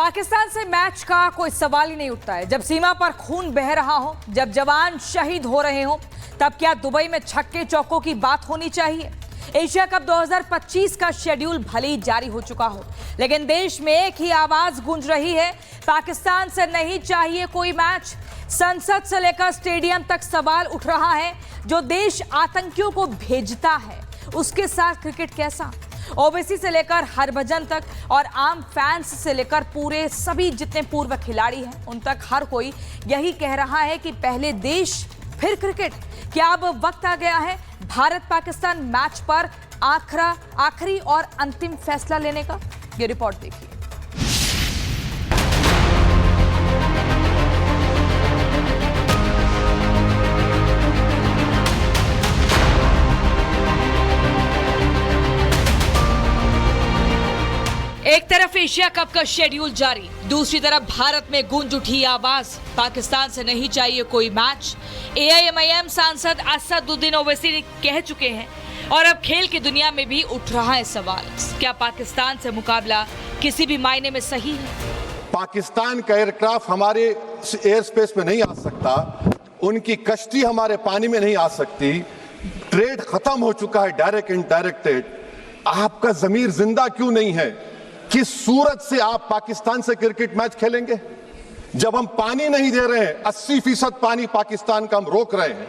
पाकिस्तान से मैच का कोई सवाल ही नहीं उठता है। जब सीमा पर खून बह रहा हो, जब जवान शहीद हो रहे हो, तब क्या दुबई में छक्के चौकों की बात होनी चाहिए? एशिया कप 2025 का शेड्यूल भले ही जारी हो चुका हो, लेकिन देश में एक ही आवाज गूंज रही है, पाकिस्तान से नहीं चाहिए कोई मैच। संसद से लेकर स्टेडियम तक सवाल उठ रहा है, जो देश आतंकियों को भेजता है उसके साथ क्रिकेट कैसा? ओवैसी से लेकर हरभजन तक और आम फैंस से लेकर पूरे सभी जितने पूर्व खिलाड़ी हैं उन तक हर कोई यही कह रहा है कि पहले देश फिर क्रिकेट। क्या अब वक्त आ गया है भारत पाकिस्तान मैच पर आखिरी और अंतिम फैसला लेने का? ये रिपोर्ट देखिए। एक तरफ एशिया कप का शेड्यूल जारी, दूसरी तरफ भारत में गूंज उठी आवाज, पाकिस्तान से नहीं चाहिए कोई मैच। एआईएमआईएम सांसद असदुद्दीन ओवैसी ने कह चुके हैं और अब खेल की दुनिया में भी उठ रहा है सवाल, क्या पाकिस्तान से मुकाबला किसी भी मायने में सही है? पाकिस्तान का एयरक्राफ्ट हमारे एयर स्पेस में नहीं आ सकता, उनकी कश्ती हमारे पानी में नहीं आ सकती, ट्रेड खत्म हो चुका है, डायरेक्ट इनडायरेक्ट ट्रेड। आपका जमीर जिंदा क्यों नहीं है? किस सूरत से आप पाकिस्तान से क्रिकेट मैच खेलेंगे जब हम पानी नहीं दे रहे हैं? 80% पानी पाकिस्तान का हम रोक रहे हैं।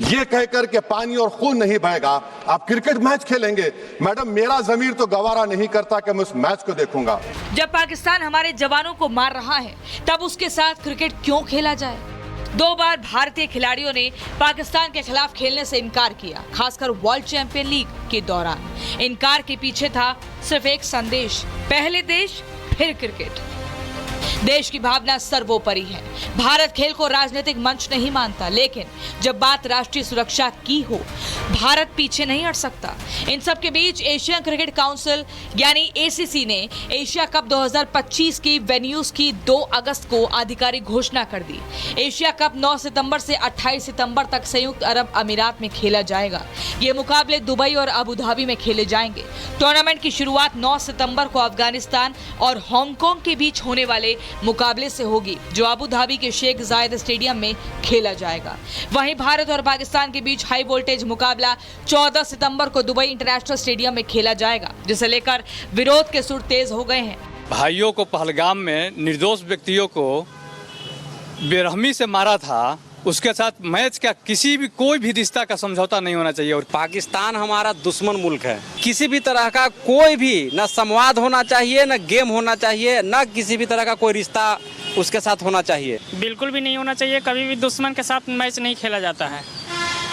यह कहकर के पानी और खून नहीं बहेगा, आप क्रिकेट मैच खेलेंगे? मैडम, मेरा जमीर तो गवारा नहीं करता कि मैं उस मैच को देखूंगा। जब पाकिस्तान हमारे जवानों को मार रहा है, तब उसके साथ क्रिकेट क्यों खेला जाए? 2 बार भारतीय खिलाड़ियों ने पाकिस्तान के खिलाफ खेलने से इनकार किया, खासकर वर्ल्ड चैंपियन लीग के दौरान। इनकार के पीछे था सिर्फ एक संदेश, पहले देश फिर क्रिकेट। देश की भावना सर्वोपरि है। भारत खेल को राजनीतिक मंच नहीं मानता, लेकिन जब बात राष्ट्रीय सुरक्षा की हो, भारत पीछे नहीं हट सकता। इन सब के बीच एशियन क्रिकेट काउंसिल यानी एसीसी ने एशिया कप 2025 की वेन्यूज की 2 अगस्त को आधिकारिक घोषणा कर दी। एशिया कप 9 सितंबर से 28 सितंबर तक संयुक्त अरब अमीरात में खेला जाएगा। ये मुकाबले दुबई और अबू धाबी में खेले जाएंगे। टूर्नामेंट की शुरुआत 9 सितंबर को अफगानिस्तान और हांगकांग के बीच होने वाले मुकाबले से होगी, जो अबू धाबी के शेख जायद स्टेडियम में खेला जाएगा। वहीं भारत और पाकिस्तान के बीच हाई वोल्टेज मुकाबला 14 सितंबर को दुबई इंटरनेशनल स्टेडियम में खेला जाएगा, जिसे लेकर विरोध के सुर तेज हो गए हैं। भाइयों को पहलगाम में निर्दोष व्यक्तियों को बेरहमी से मारा था, उसके साथ मैच का कोई भी रिश्ता का समझौता नहीं होना चाहिए। और पाकिस्तान हमारा दुश्मन मुल्क है, किसी भी तरह का कोई भी न संवाद होना चाहिए, न गेम होना चाहिए, न किसी भी तरह का कोई रिश्ता उसके साथ होना चाहिए। बिल्कुल भी नहीं होना चाहिए। कभी भी दुश्मन के साथ मैच नहीं खेला जाता है,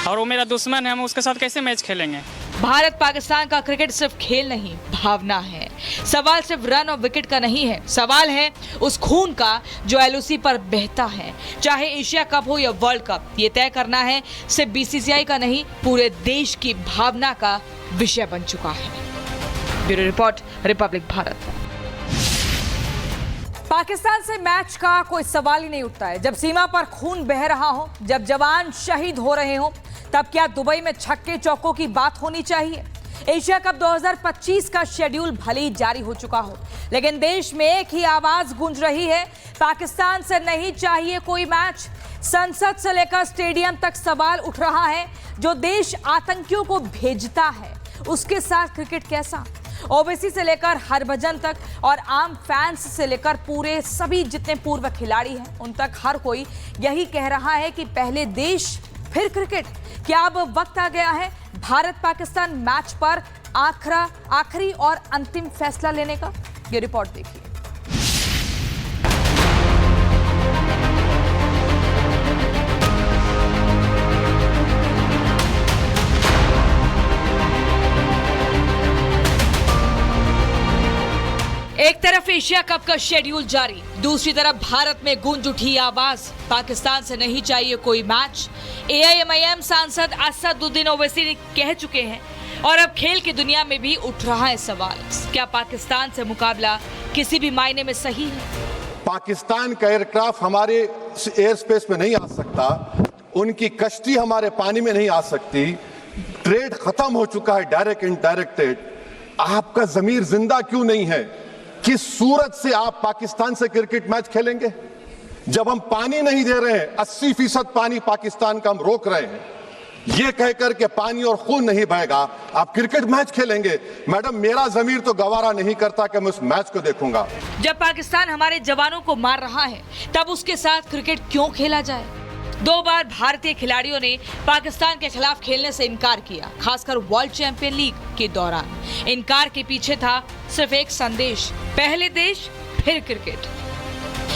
और वो मेरा दुश्मन है, हम उसके साथ कैसे मैच खेलेंगे? भारत पाकिस्तान का क्रिकेट सिर्फ खेल नहीं, भावना है। सवाल सिर्फ रन और विकेट का नहीं है, सवाल है उस खून का जो एलओसी पर बहता है। चाहे एशिया कप हो या वर्ल्ड कप, ये तय करना है सिर्फ बीसीसीआई का नहीं, पूरे देश की भावना का विषय बन चुका है। Bureau report, Republic Bharat. Pakistan से मैच का कोई सवाल ही नहीं उठता है। जब सीमा पर खून बह रहा हो, जब जवान शहीद हो रहे हो, तब क्या दुबई में छक्के चौकों की बात होनी चाहिए? एशिया कप 2025 का शेड्यूल भले ही जारी हो चुका हो, लेकिन देश में एक ही आवाज गूंज रही है, पाकिस्तान से नहीं चाहिए कोई मैच। संसद से लेकर स्टेडियम तक सवाल उठ रहा है, जो देश आतंकियों को भेजता है उसके साथ क्रिकेट कैसा? ओवैसी से लेकर हरभजन तक और आम फैंस से लेकर पूरे सभी जितने पूर्व खिलाड़ी हैं उन तक हर कोई यही कह रहा है कि पहले देश फिर क्रिकेट। क्या अब वक्त आ गया है भारत पाकिस्तान मैच पर आखिरी और अंतिम फैसला लेने का? ये रिपोर्ट देखिए। एक तरफ एशिया कप का शेड्यूल जारी, दूसरी तरफ भारत में गूंज उठी आवाज, पाकिस्तान से नहीं चाहिए कोई मैच। एआईएमआईएम सांसद असदुद्दीन ओवैसी ने कह चुके हैं और अब खेल की दुनिया में भी उठ रहा है सवाल, क्या पाकिस्तान से मुकाबला किसी भी मायने में सही है? पाकिस्तान का एयरक्राफ्ट हमारे एयर स्पेस में नहीं आ सकता, उनकी कश्ती हमारे पानी में नहीं आ सकती, ट्रेड खत्म हो चुका है, डायरेक्ट इनडायरेक्ट ट्रेड। आपका जमीर जिंदा क्यों नहीं है? किस सूरत से आप पाकिस्तान से क्रिकेट मैच खेलेंगे? जब हम पानी नहीं दे रहे हैं, 80% पानी पाकिस्तान का हम रोक रहे हैं, ये कहकर के पानी और खून नहीं बहेगा, आप क्रिकेट मैच खेलेंगे? मैडम, मेरा जमीर तो गवारा नहीं करता कि मैं उस मैच को देखूंगा। जब पाकिस्तान हमारे जवानों को मार रहा है तब उसके साथ क्रिकेट क्यों खेला जाए? 2 बार भारतीय खिलाड़ियों ने पाकिस्तान के खिलाफ खेलने से इनकार किया, खासकर वर्ल्ड चैंपियन लीग के दौरान। इनकार के पीछे था सिर्फ एक संदेश, पहले देश फिर क्रिकेट।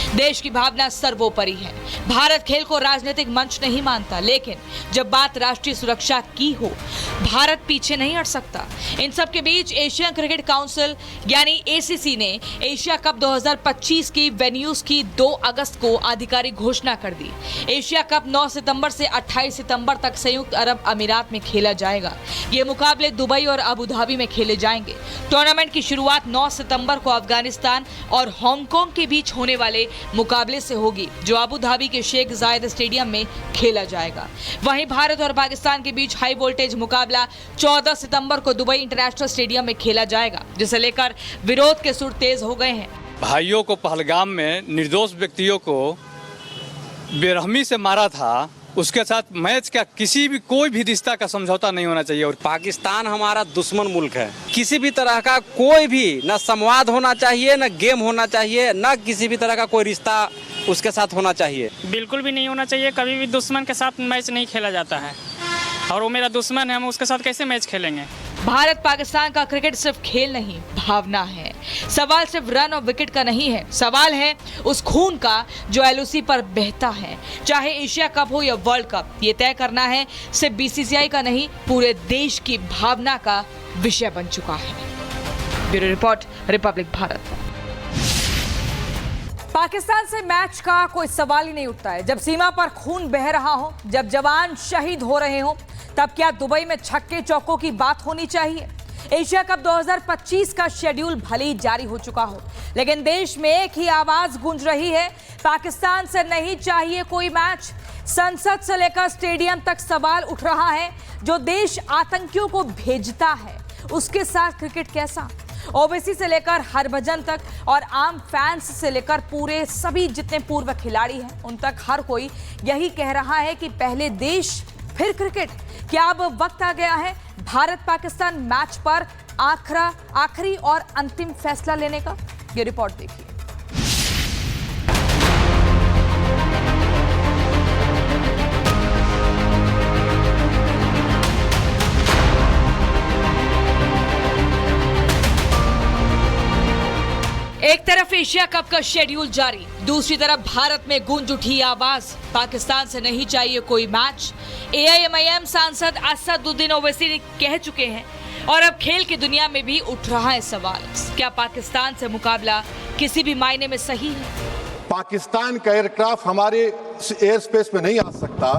देश की भावना सर्वोपरि है। भारत खेल को राजनीतिक मंच नहीं मानता, लेकिन जब बात राष्ट्रीय सुरक्षा की हो, भारत पीछे नहीं हट सकता। इन सब के बीच एशियन क्रिकेट काउंसिल यानी एसीसी ने एशिया कप 2025 की वेन्यूज की 2 अगस्त को आधिकारिक घोषणा कर दी। एशिया कप 9 सितंबर से 28 सितंबर तक संयुक्त अरब अमीरात में खेला जाएगा। ये मुकाबले दुबई और अबू धाबी में खेले जाएंगे। टूर्नामेंट की शुरुआत 9 सितंबर को अफगानिस्तान और हांगकांग के बीच होने वाले मुकाबले से होगी, जो अबू धाबी के शेख जायद स्टेडियम में खेला जाएगा। वहीं भारत और पाकिस्तान के बीच हाई वोल्टेज मुकाबला 14 सितंबर को दुबई इंटरनेशनल स्टेडियम में खेला जाएगा, जिसे लेकर विरोध के सुर तेज हो गए हैं। भाइयों को पहलगाम में निर्दोष व्यक्तियों को बेरहमी से मारा था, उसके साथ मैच का कोई भी रिश्ता का समझौता नहीं होना चाहिए। और पाकिस्तान हमारा दुश्मन मुल्क है। किसी भी तरह का कोई भी न संवाद होना चाहिए, न गेम होना चाहिए, न किसी भी तरह का कोई रिश्ता उसके साथ होना चाहिए। बिल्कुल भी नहीं होना चाहिए। कभी भी दुश्मन के साथ मैच नहीं खेला जाता है, और वो मेरा दुश्मन है, हम उसके साथ कैसे मैच खेलेंगे? भारत पाकिस्तान का क्रिकेट सिर्फ खेल नहीं, भावना है। सवाल सिर्फ रन और विकेट का नहीं है, सवाल है उस खून का जो एलओसी पर बहता है। चाहे एशिया कप हो या वर्ल्ड कप, ये तय करना है सिर्फ बीसीसीआई का नहीं, पूरे देश की भावना का विषय बन चुका है। Bureau report, Republic Bharat. Pakistan से मैच का कोई सवाल ही नहीं उठता है। जब सीमा पर खून बह रहा हो, जब जवान शहीद हो रहे हो, तब क्या दुबई में छक्के चौकों की बात होनी चाहिए? एशिया कप 2025 का शेड्यूल भले ही जारी हो चुका हो, लेकिन देश में एक ही आवाज गूंज रही है, पाकिस्तान से नहीं चाहिए कोई मैच। संसद से लेकर स्टेडियम तक सवाल उठ रहा है, जो देश आतंकियों को भेजता है उसके साथ क्रिकेट कैसा? ओबीसी से लेकर हरभजन तक और आम फैंस से लेकर पूरे सभी जितने पूर्व खिलाड़ी हैं, उन तक हर कोई यही कह रहा है कि पहले देश फिर क्रिकेट। क्या अब वक्त आ गया है भारत पाकिस्तान मैच पर आखिरी और अंतिम फैसला लेने का? ये रिपोर्ट देखिए। एक तरफ एशिया कप का शेड्यूल जारी, दूसरी तरफ भारत में गूंज उठी आवाज, पाकिस्तान से नहीं चाहिए कोई मैच। एआईएमआईएम सांसद असदुद्दीन ओवैसी ने कह चुके हैं, और अब खेल की दुनिया में भी उठ रहा है सवाल, क्या पाकिस्तान से मुकाबला किसी भी मायने में सही है? पाकिस्तान का एयरक्राफ्ट हमारे एयर स्पेस में नहीं आ सकता,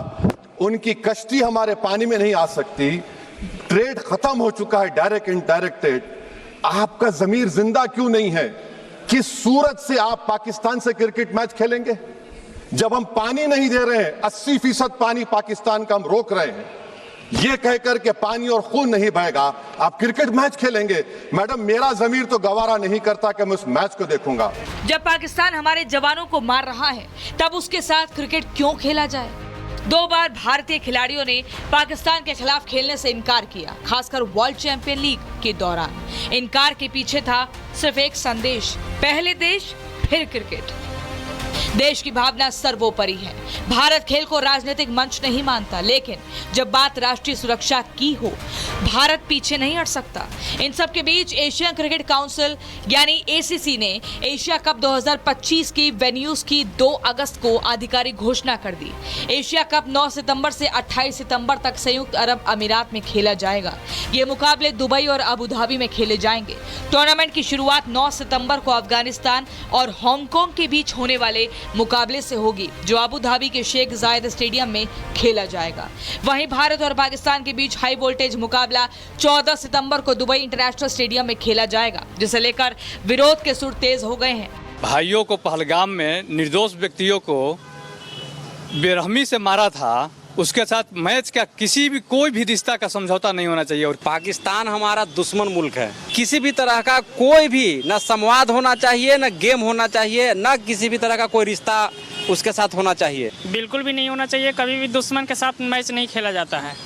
उनकी कश्ती हमारे पानी में नहीं आ सकती। ट्रेड खत्म हो चुका है, डायरेक्ट इनडायरेक्ट ट्रेड। आपका जमीर जिंदा क्यों नहीं है? किस सूरत से आप पाकिस्तान से क्रिकेट मैच खेलेंगे? जब हम पानी नहीं दे रहे हैं, 80% पानी पाकिस्तान का हम रोक रहे हैं, ये कहकर के पानी और खून नहीं बहेगा, आप क्रिकेट मैच खेलेंगे? मैडम, मेरा जमीर तो गवारा नहीं करता कि मैं उस मैच को देखूंगा। जब पाकिस्तान हमारे जवानों को मार रहा है तब उसके साथ क्रिकेट क्यों खेला जाए? 2 बार भारतीय खिलाड़ियों ने पाकिस्तान के खिलाफ खेलने से इनकार किया, खासकर वर्ल्ड चैंपियन लीग के दौरान। इनकार के पीछे था सिर्फ एक संदेश, पहले देश फिर क्रिकेट। देश की भावना सर्वोपरि है। भारत खेल को राजनीतिक मंच नहीं मानता, लेकिन जब बात राष्ट्रीय सुरक्षा की हो, भारत पीछे नहीं हट सकता। इन सब के बीच एशियन क्रिकेट काउंसिल यानी एसीसी ने एशिया कप 2025 की वेन्यूज की 2 अगस्त को आधिकारिक घोषणा कर दी। एशिया कप 9 सितंबर से 28 सितंबर तक संयुक्त अरब अमीरात में खेला जाएगा। ये मुकाबले दुबई और अबू धाबी में खेले जाएंगे। टूर्नामेंट की शुरुआत 9 सितंबर को अफगानिस्तान और हांगकांग के बीच होने वाले मुकाबले से होगी, जो अबू धाबी के शेख जायद स्टेडियम में खेला जाएगा। वहीं भारत और पाकिस्तान के बीच हाई वोल्टेज मुकाबला 14 सितंबर को दुबई इंटरनेशनल स्टेडियम में खेला जाएगा, जिसे लेकर विरोध के सुर तेज हो गए हैं। भाइयों को पहलगाम में निर्दोष व्यक्तियों को बेरहमी से मारा था, उसके साथ मैच का किसी भी कोई भी रिश्ता का समझौता नहीं होना चाहिए। और पाकिस्तान हमारा दुश्मन मुल्क है, किसी भी तरह का कोई भी न संवाद होना चाहिए, न गेम होना चाहिए, न किसी भी तरह का कोई रिश्ता उसके साथ होना चाहिए। बिल्कुल भी नहीं होना चाहिए। कभी भी दुश्मन के साथ मैच नहीं खेला जाता है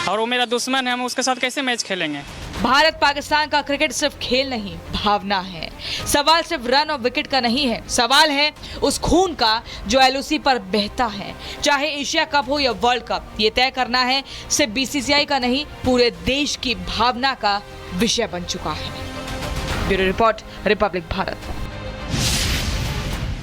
और वो मेरा दुश्मन है, हम उसके साथ कैसे मैच खेलेंगे। भारत पाकिस्तान का क्रिकेट सिर्फ खेल नहीं, भावना है। सवाल सिर्फ रन और विकेट का नहीं है, सवाल है उस खून का जो एलओसी पर बहता है। चाहे एशिया कप हो या वर्ल्ड कप, ये तय करना है सिर्फ बीसीसीआई का नहीं, पूरे देश की भावना का विषय बन चुका है। Bureau report, Republic Bharat.